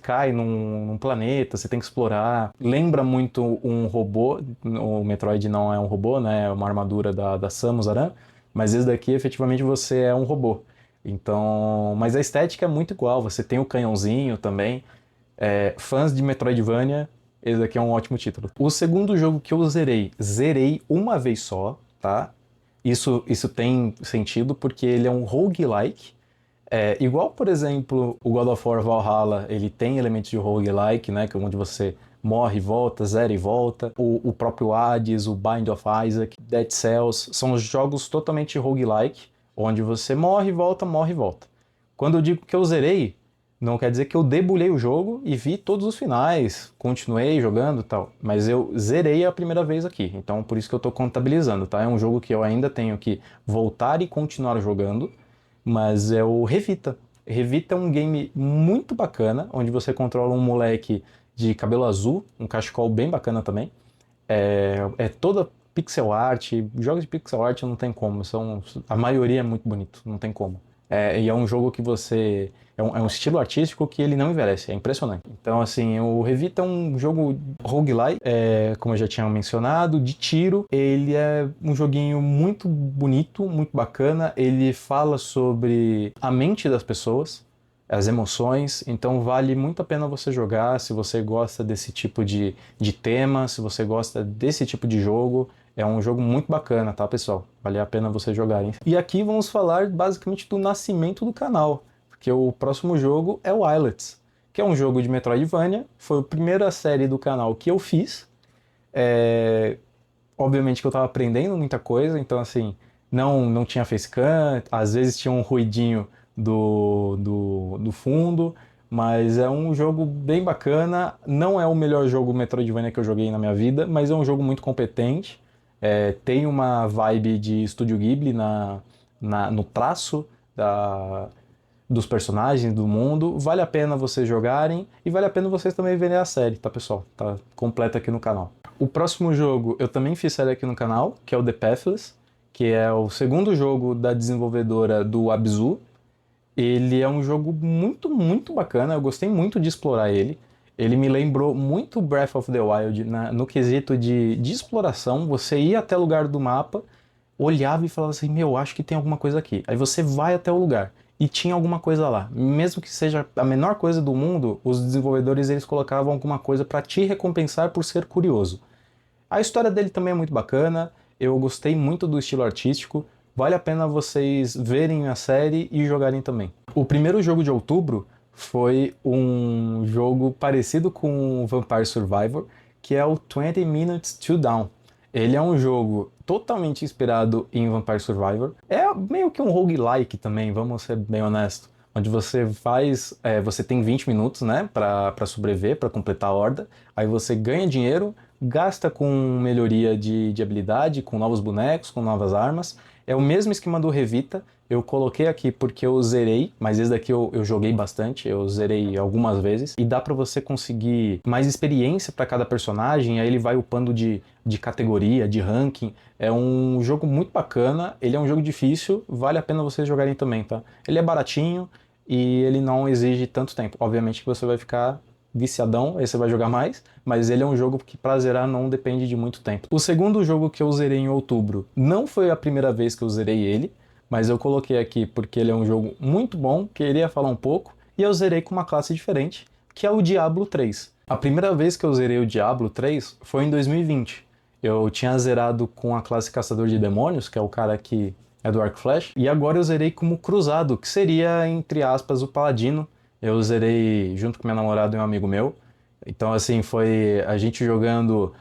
cai num planeta, você tem que explorar. Lembra muito um robô. O Metroid não é um robô, né? É uma armadura da Samus Aran. Mas esse daqui, efetivamente, você é um robô. Então... Mas a estética é muito igual. Você tem o canhãozinho também. Fãs de Metroidvania, esse daqui é um ótimo título. O segundo jogo que eu zerei uma vez só, tá? Isso tem sentido porque ele é um roguelike. Igual, por exemplo, o God of War Valhalla, ele tem elementos de roguelike, né? Que é onde você morre e volta, zera e volta. O próprio Hades, o Bind of Isaac, Dead Cells, são jogos totalmente roguelike, onde você morre e volta, morre e volta. Quando eu digo que eu zerei, Não quer dizer que eu debulhei o jogo e vi todos os finais, continuei jogando e tal, mas eu zerei a primeira vez aqui, então por isso que eu tô contabilizando, tá? É um jogo que eu ainda tenho que voltar e continuar jogando, mas é o Revita. Revita é um game muito bacana, onde você controla um moleque de cabelo azul, um cachecol bem bacana também. É toda pixel art, jogos de pixel art não tem como, a maioria é muito bonito, não tem como. E é um jogo que você. É um estilo artístico que ele não envelhece, é impressionante. Então, assim, o Revita é um jogo roguelike, como eu já tinha mencionado, de tiro. Ele é um joguinho muito bonito, muito bacana. Ele fala sobre a mente das pessoas, as emoções, então vale muito a pena você jogar se você gosta desse tipo de tema, se você gosta desse tipo de jogo. É um jogo muito bacana, tá, pessoal? Vale a pena você jogar, hein? E aqui vamos falar basicamente do nascimento do canal, porque o próximo jogo é o Islets, que é um jogo de Metroidvania, foi a primeira série do canal que eu fiz. É, Obviamente que eu tava aprendendo muita coisa, então assim, não tinha facecam, às vezes tinha um ruidinho do fundo, mas é um jogo bem bacana. Não é o melhor jogo Metroidvania que eu joguei na minha vida, mas é um jogo muito competente. Tem uma vibe de Estúdio Ghibli no traço dos personagens, do mundo. Vale a pena vocês jogarem e vale a pena vocês também verem a série, tá, pessoal? Tá completa aqui no canal. O próximo jogo eu também fiz série aqui no canal, que é o The Pathless, que é o segundo jogo da desenvolvedora do Abzu. Ele é um jogo muito, muito bacana, eu gostei muito de explorar ele. Ele me lembrou muito Breath of the Wild no quesito de exploração. Você ia até o lugar do mapa, olhava e falava assim, meu, acho que tem alguma coisa aqui. Aí você vai até o lugar e tinha alguma coisa lá. Mesmo que seja a menor coisa do mundo, os desenvolvedores eles colocavam alguma coisa para te recompensar por ser curioso. A história dele também é muito bacana, eu gostei muito do estilo artístico, vale a pena vocês verem a série e jogarem também. O primeiro jogo de outubro foi um jogo parecido com o Vampire Survivor, que é o 20 Minutes to Dawn. Ele é um jogo totalmente inspirado em Vampire Survivor. É meio que um roguelike também, vamos ser bem honestos. Onde você tem 20 minutos, né, para sobreviver, para completar a horda. Aí você ganha dinheiro, gasta com melhoria de habilidade, com novos bonecos, com novas armas. É o mesmo esquema do Revita. Eu coloquei aqui porque eu zerei, mas esse daqui eu joguei bastante, eu zerei algumas vezes. E dá pra você conseguir mais experiência para cada personagem, aí ele vai upando de categoria, de ranking. É um jogo muito bacana, ele é um jogo difícil, vale a pena vocês jogarem também, tá? Ele é baratinho e ele não exige tanto tempo. Obviamente que você vai ficar viciadão, aí você vai jogar mais, mas ele é um jogo que pra zerar não depende de muito tempo. O segundo jogo que eu zerei em outubro não foi a primeira vez que eu zerei ele, mas eu coloquei aqui porque ele é um jogo muito bom, queria falar um pouco, e eu zerei com uma classe diferente, que é o Diablo 3. A primeira vez que eu zerei o Diablo 3 foi em 2020. Eu tinha zerado com a classe Caçador de Demônios, que é o cara que é do Arc Flash, e agora eu zerei como Cruzado, que seria, entre aspas, o Paladino. Eu zerei junto com minha namorada e um amigo meu. Então, assim, foi a gente jogando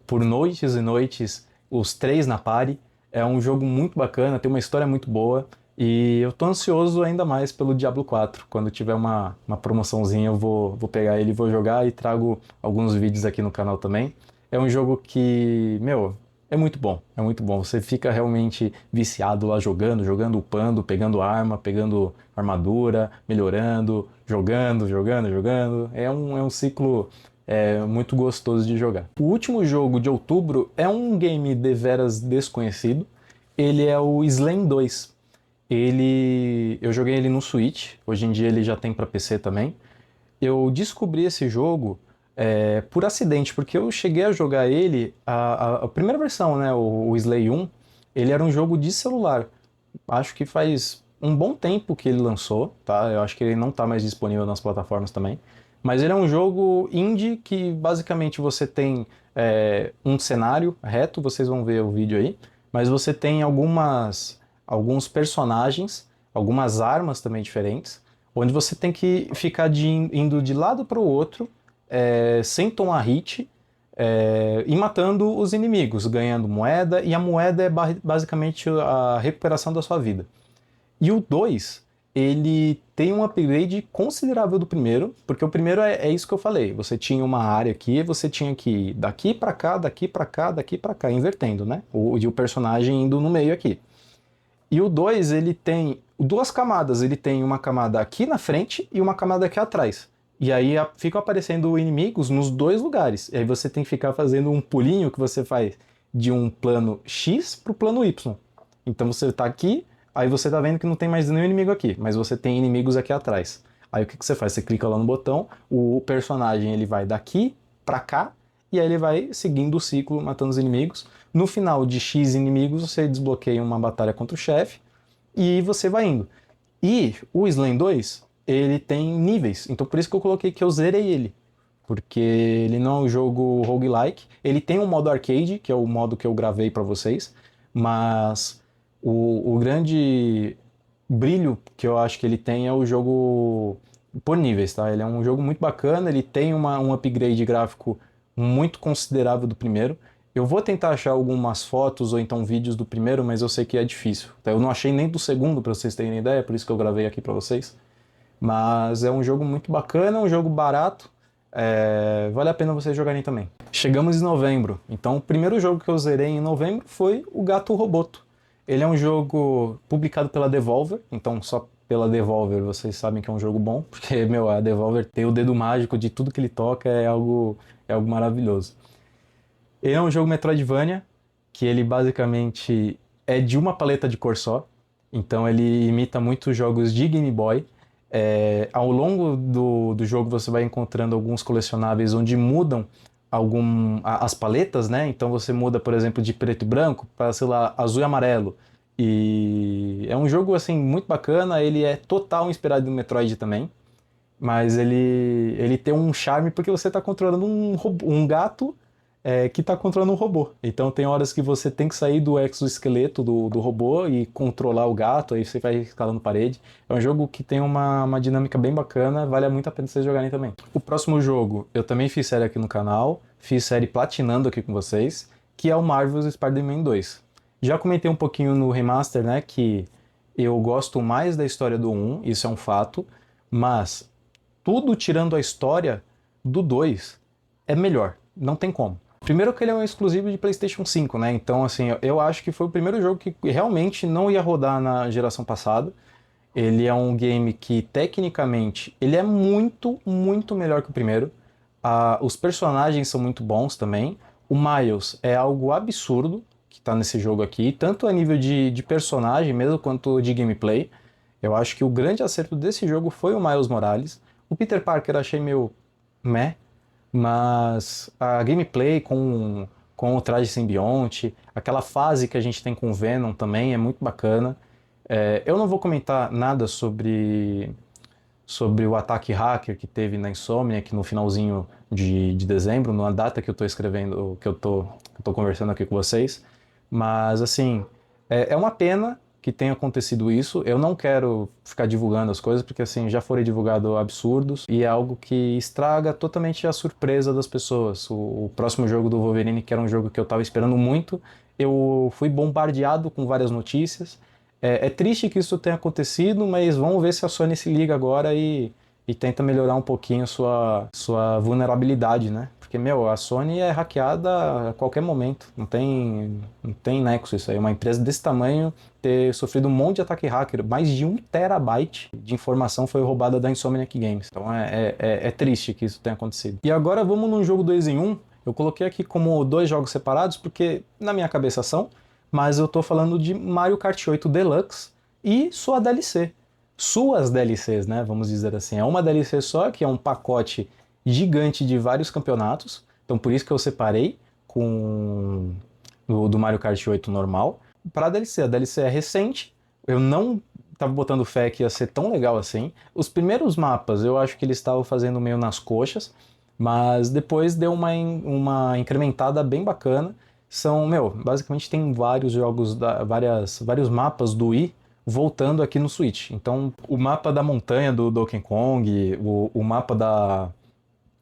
por noites e noites, os três na party. É um jogo muito bacana, tem uma história muito boa. E eu tô ansioso ainda mais pelo Diablo 4. Quando tiver uma promoçãozinha, eu vou pegar ele, vou jogar e trago alguns vídeos aqui no canal também. É um jogo que, meu, é muito bom, é muito bom. Você fica realmente viciado lá jogando, upando, pegando arma, pegando armadura, melhorando, jogando. É um ciclo muito gostoso de jogar. O último jogo de outubro é um game deveras desconhecido. Ele é o Slain 2. Eu joguei ele no Switch, hoje em dia ele já tem para PC também. Eu descobri esse jogo por acidente, porque eu cheguei a jogar ele, a primeira versão, né, o Slay 1, ele era um jogo de celular. Acho que faz um bom tempo que ele lançou, tá? Eu acho que ele não está mais disponível nas plataformas também. Mas ele é um jogo indie que basicamente você tem um cenário reto, vocês vão ver o vídeo aí, mas você tem alguns personagens, algumas armas também diferentes, onde você tem que ficar indo de lado para o outro, sem tomar hit, e matando os inimigos, ganhando moeda, e a moeda é basicamente a recuperação da sua vida. E o 2 ele tem um upgrade considerável do primeiro, porque o primeiro é isso que eu falei. Você tinha uma área aqui, você tinha que ir daqui pra cá, daqui pra cá, daqui pra cá, invertendo, né? E o personagem indo no meio aqui. E o 2 ele tem duas camadas. Ele tem uma camada aqui na frente e uma camada aqui atrás. E aí ficam aparecendo inimigos nos dois lugares. E aí você tem que ficar fazendo um pulinho que você faz de um plano X pro plano Y. Então você tá aqui, aí você tá vendo que não tem mais nenhum inimigo aqui, mas você tem inimigos aqui atrás. Aí o que você faz? Você clica lá no botão, o personagem ele vai daqui pra cá, e aí ele vai seguindo o ciclo, matando os inimigos. No final de X inimigos, você desbloqueia uma batalha contra o chefe, e você vai indo. E o Slain 2, ele tem níveis, então por isso que eu coloquei que eu zerei ele. Porque ele não é um jogo roguelike, ele tem um modo arcade, que é o modo que eu gravei pra vocês, mas o grande brilho que eu acho que ele tem é o jogo por níveis, tá? Ele é um jogo muito bacana, ele tem um upgrade gráfico muito considerável do primeiro. Eu vou tentar achar algumas fotos ou então vídeos do primeiro, mas eu sei que é difícil. Tá? Eu não achei nem do segundo, para vocês terem ideia, por isso que eu gravei aqui para vocês. Mas é um jogo muito bacana, um jogo barato, vale a pena vocês jogarem também. Chegamos em novembro, então o primeiro jogo que eu zerei em novembro foi o Gato Roboto. Ele é um jogo publicado pela Devolver, então só pela Devolver vocês sabem que é um jogo bom, porque, meu, a Devolver tem o dedo mágico de tudo que ele toca, é algo maravilhoso. Ele é um jogo Metroidvania, que ele basicamente é de uma paleta de cor só, então ele imita muitos jogos de Game Boy. Ao longo do jogo você vai encontrando alguns colecionáveis onde mudam as paletas, né? Então você muda, por exemplo, de preto e branco para, sei lá, azul e amarelo. E é um jogo, assim, muito bacana, ele é total inspirado no Metroid também, mas ele tem um charme porque você está controlando um gato que está controlando um robô. Então tem horas que você tem que sair do exoesqueleto do robô e controlar o gato, aí você vai escalando parede. É um jogo que tem uma dinâmica bem bacana, vale muito a pena vocês jogarem também. O próximo jogo, eu também fiz série aqui no canal, fiz série platinando aqui com vocês, que é o Marvel's Spider-Man 2. Já comentei um pouquinho no remaster, né, que eu gosto mais da história do 1, isso é um fato, mas tudo tirando a história do 2 é melhor, não tem como. Primeiro que ele é um exclusivo de PlayStation 5, né? Então, assim, eu acho que foi o primeiro jogo que realmente não ia rodar na geração passada. Ele é um game que, tecnicamente, ele é muito, muito melhor que o primeiro. Os personagens são muito bons também. O Miles é algo absurdo que tá nesse jogo aqui, tanto a nível de personagem mesmo, quanto de gameplay. Eu acho que o grande acerto desse jogo foi o Miles Morales. O Peter Parker achei meio meh, mas a gameplay com o traje simbionte, aquela fase que a gente tem com o Venom também é muito bacana. Eu não vou comentar nada sobre o ataque hacker que teve na Insomniac no finalzinho de dezembro, na data que eu estou escrevendo, que eu tô conversando aqui com vocês, mas assim, é uma pena que tenha acontecido isso. Eu não quero ficar divulgando as coisas, porque assim, já foram divulgados absurdos e é algo que estraga totalmente a surpresa das pessoas. O próximo jogo do Wolverine, que era um jogo que eu estava esperando muito, eu fui bombardeado com várias notícias. É triste que isso tenha acontecido, mas vamos ver se a Sony se liga agora e tenta melhorar um pouquinho a sua vulnerabilidade, né? Porque, meu, a Sony é hackeada a qualquer momento. Não tem nexo isso aí. Uma empresa desse tamanho ter sofrido um monte de ataque hacker, mais de 1 TB de informação foi roubada da Insomniac Games. Então é triste que isso tenha acontecido. E agora vamos num jogo 2 em 1. Eu coloquei aqui como 2 jogos separados, porque na minha cabeça são, mas eu tô falando de Mario Kart 8 Deluxe e sua DLC. Suas DLCs, né? Vamos dizer assim. É uma DLC só, que é um pacote gigante de vários campeonatos. Então por isso que eu separei com do Mario Kart 8 normal para a DLC. A DLC é recente. Eu não tava botando fé que ia ser tão legal assim. Os primeiros mapas eu acho que eles estavam fazendo meio nas coxas, mas depois deu uma incrementada bem bacana. Basicamente tem vários jogos, vários mapas do Wii voltando aqui no Switch. Então, o mapa da montanha do Donkey Kong, o mapa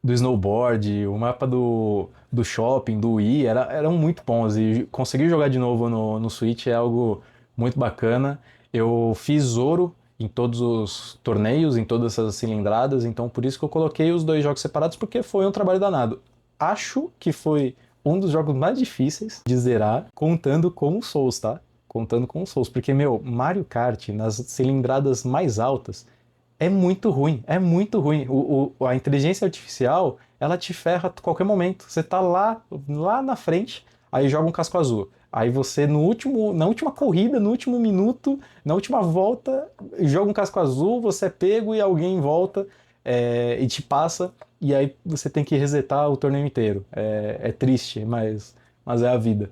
do snowboard, o mapa do shopping, do Wii, eram muito bons. E conseguir jogar de novo no Switch é algo muito bacana. Eu fiz ouro em todos os torneios, em todas essas cilindradas, então por isso que eu coloquei os dois jogos separados, porque foi um trabalho danado. Acho que foi um dos jogos mais difíceis de zerar, contando com o Souls, tá? Contando com o Souls, porque, meu, Mario Kart, nas cilindradas mais altas, é muito ruim, é muito ruim. A inteligência artificial, ela te ferra a qualquer momento. Você tá lá na frente, aí joga um casco azul. Aí você, na última corrida, no último minuto, na última volta, joga um casco azul, você é pego e alguém volta e te passa, e aí você tem que resetar o torneio inteiro. É triste, mas é a vida.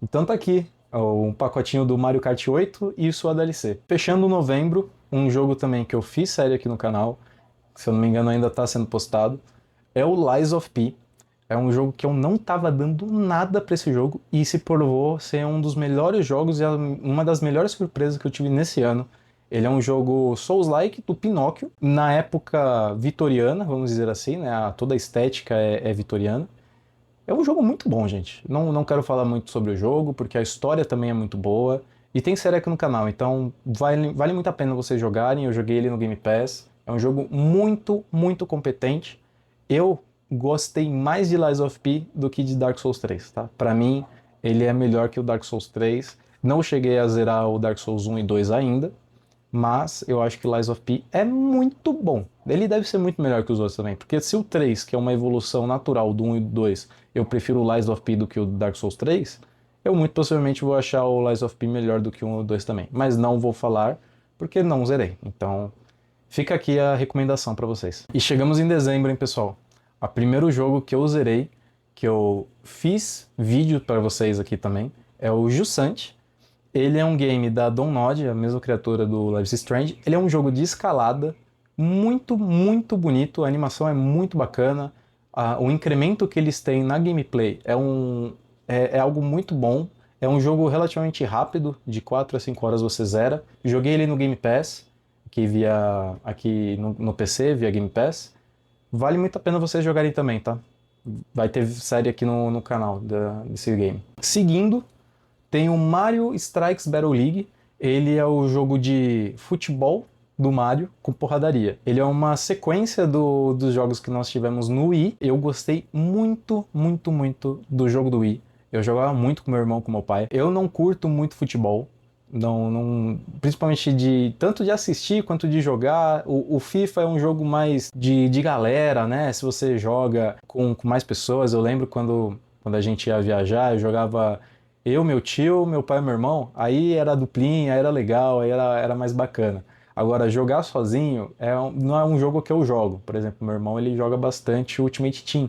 Então tá aqui, um pacotinho do Mario Kart 8 e sua DLC. Fechando novembro, um jogo também que eu fiz série aqui no canal, que se eu não me engano ainda está sendo postado, é o Lies of P. É um jogo que eu não estava dando nada para esse jogo e se provou ser um dos melhores jogos e uma das melhores surpresas que eu tive nesse ano. Ele é um jogo Souls-like do Pinóquio, na época vitoriana, vamos dizer assim, né? Toda a estética é vitoriana. É um jogo muito bom, gente. Não quero falar muito sobre o jogo, porque a história também é muito boa. E tem série aqui no canal, então vale muito a pena vocês jogarem. Eu joguei ele no Game Pass. É um jogo muito, muito competente. Eu gostei mais de Lies of P do que de Dark Souls 3, tá? Pra mim, ele é melhor que o Dark Souls 3. Não cheguei a zerar o Dark Souls 1 e 2 ainda, mas eu acho que Lies of P é muito bom. Ele deve ser muito melhor que os outros também, porque se o 3, que é uma evolução natural do 1 e do 2, eu prefiro o Lies of P do que o Dark Souls 3, eu muito possivelmente vou achar o Lies of P melhor do que o 1 e o 2 também. Mas não vou falar, porque não zerei. Então, fica aqui a recomendação para vocês. E chegamos em dezembro, hein, pessoal? O primeiro jogo que eu zerei, que eu fiz vídeo para vocês aqui também, é o Jusant. Ele é um game da Dontnod, a mesma criatura do Life is Strange. Ele é um jogo de escalada, muito, muito bonito. A animação é muito bacana. O incremento que eles têm na gameplay é algo muito bom. É um jogo relativamente rápido, de 4 a 5 horas você zera. Joguei ele no Game Pass, aqui no PC, via Game Pass. Vale muito a pena vocês jogarem também, tá? Vai ter série aqui no canal desse game. Seguindo, tem o Mario Strikes Battle League. Ele é o jogo de futebol do Mario com porradaria. Ele é uma sequência dos jogos que nós tivemos no Wii. Eu gostei muito, muito, muito do jogo do Wii. Eu jogava muito com meu irmão, com meu pai. Eu não curto muito futebol. Principalmente tanto de assistir quanto de jogar. O FIFA é um jogo mais de galera, né? Se você joga com mais pessoas. Eu lembro quando a gente ia viajar, eu jogava eu, meu tio, meu pai e meu irmão. Aí era duplinha, aí era legal, aí era mais bacana. Agora, jogar sozinho não é um jogo que eu jogo. Por exemplo, meu irmão ele joga bastante Ultimate Team.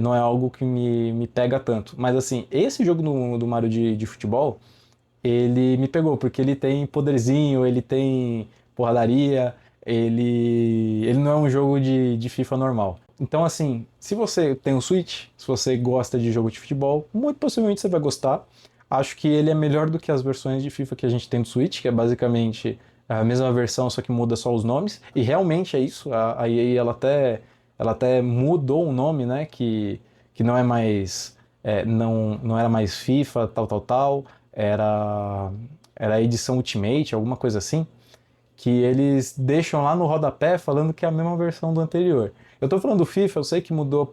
Não é algo que me pega tanto. Mas assim, esse jogo do Mario de futebol, ele me pegou, porque ele tem poderzinho, ele tem porradaria, ele não é um jogo de FIFA normal. Então assim, se você tem o Switch, se você gosta de jogo de futebol, muito possivelmente você vai gostar. Acho que ele é melhor do que as versões de FIFA que a gente tem do Switch, que é basicamente a mesma versão, só que muda só os nomes. E realmente é isso, a EA ela até mudou o nome, né, que não é mais, não era mais FIFA, tal, era a edição Ultimate, alguma coisa assim, que eles deixam lá no rodapé falando que é a mesma versão do anterior. Eu tô falando do FIFA, eu sei que mudou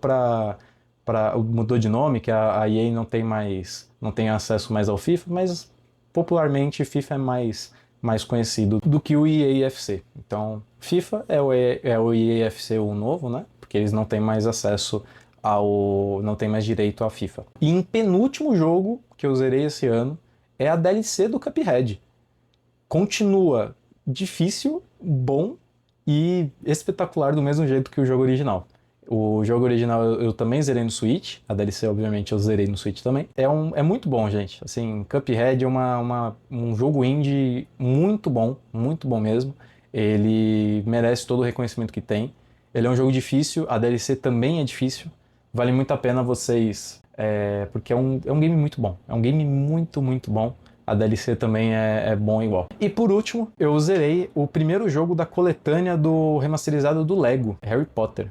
mudou de nome, que a EA não tem acesso mais ao FIFA, mas popularmente FIFA é mais conhecido do que o EAFC. Então, FIFA é o EAFC o novo, né? Porque eles não têm mais acesso não tem mais direito à FIFA. E em penúltimo jogo que eu zerei esse ano é a DLC do Cuphead. Continua difícil, bom e espetacular do mesmo jeito que o jogo original. O jogo original eu também zerei no Switch, a DLC obviamente eu zerei no Switch também. É muito bom, gente. Assim, Cuphead é um jogo indie muito bom mesmo. Ele merece todo o reconhecimento que tem. Ele é um jogo difícil, a DLC também é difícil. Vale muito a pena vocês, porque é um game muito bom. É um game muito, muito bom. A DLC também é bom igual. E por último, eu zerei o primeiro jogo da coletânea do remasterizado do Lego, Harry Potter.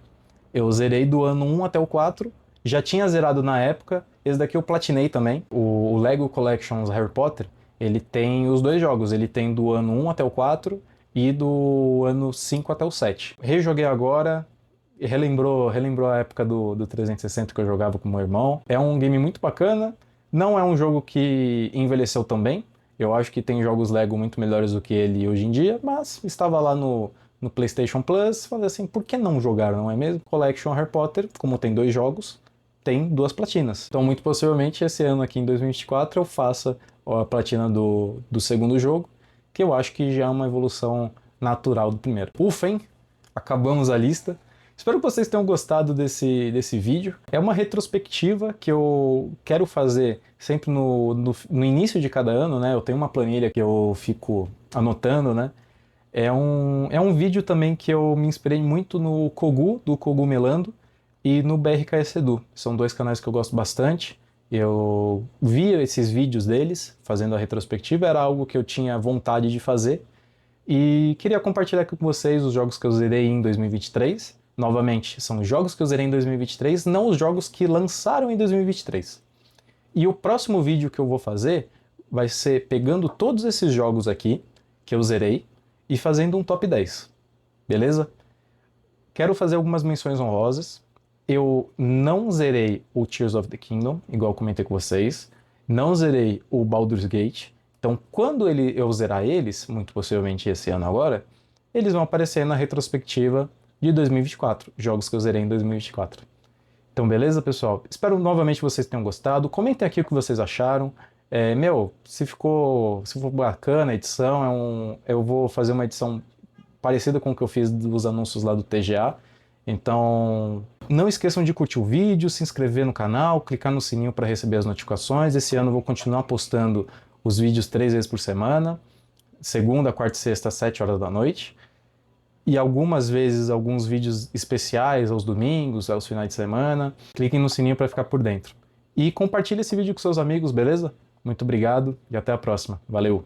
Eu zerei do ano 1 até o 4, já tinha zerado na época, esse daqui eu platinei também. O Lego Collections Harry Potter, ele tem os dois jogos, ele tem do ano 1 até o 4 e do ano 5 até o 7. Rejoguei agora, e relembrou a época do 360 que eu jogava com meu irmão. É um game muito bacana, não é um jogo que envelheceu tão bem. Eu acho que tem jogos Lego muito melhores do que ele hoje em dia, mas estava lá no PlayStation Plus, falei assim, por que não jogar, não é mesmo? Collection Harry Potter, como tem 2 jogos, tem 2 platinas. Então, muito possivelmente, esse ano aqui em 2024, eu faça a platina do segundo jogo, que eu acho que já é uma evolução natural do primeiro. Ufa, hein? Acabamos a lista. Espero que vocês tenham gostado desse vídeo. É uma retrospectiva que eu quero fazer sempre no início de cada ano, né? Eu tenho uma planilha que eu fico anotando, né? É um vídeo também que eu me inspirei muito no Kogu, do Cogumelando, e no BRKS Edu. São 2 canais que eu gosto bastante. Eu via esses vídeos deles, fazendo a retrospectiva, era algo que eu tinha vontade de fazer. E queria compartilhar aqui com vocês os jogos que eu zerei em 2023. Novamente, são os jogos que eu zerei em 2023, não os jogos que lançaram em 2023. E o próximo vídeo que eu vou fazer vai ser pegando todos esses jogos aqui, que eu zerei, e fazendo um top 10. Beleza? Quero fazer algumas menções honrosas. Eu não zerei o Tears of the Kingdom, igual eu comentei com vocês. Não zerei o Baldur's Gate. Então, quando eu zerar eles, muito possivelmente esse ano agora, eles vão aparecer na retrospectiva de 2024, jogos que eu zerei em 2024. Então, beleza, pessoal? Espero novamente que vocês tenham gostado. Comentem aqui o que vocês acharam. Se for bacana a edição, eu vou fazer uma edição parecida com o que eu fiz dos anúncios lá do TGA. Então, não esqueçam de curtir o vídeo, se inscrever no canal, clicar no sininho para receber as notificações. Esse ano eu vou continuar postando os vídeos 3 vezes por semana, segunda, quarta e sexta, às 7 horas da noite. E algumas vezes alguns vídeos especiais aos domingos, aos finais de semana. Cliquem no sininho para ficar por dentro. E compartilhe esse vídeo com seus amigos, beleza? Muito obrigado e até a próxima. Valeu!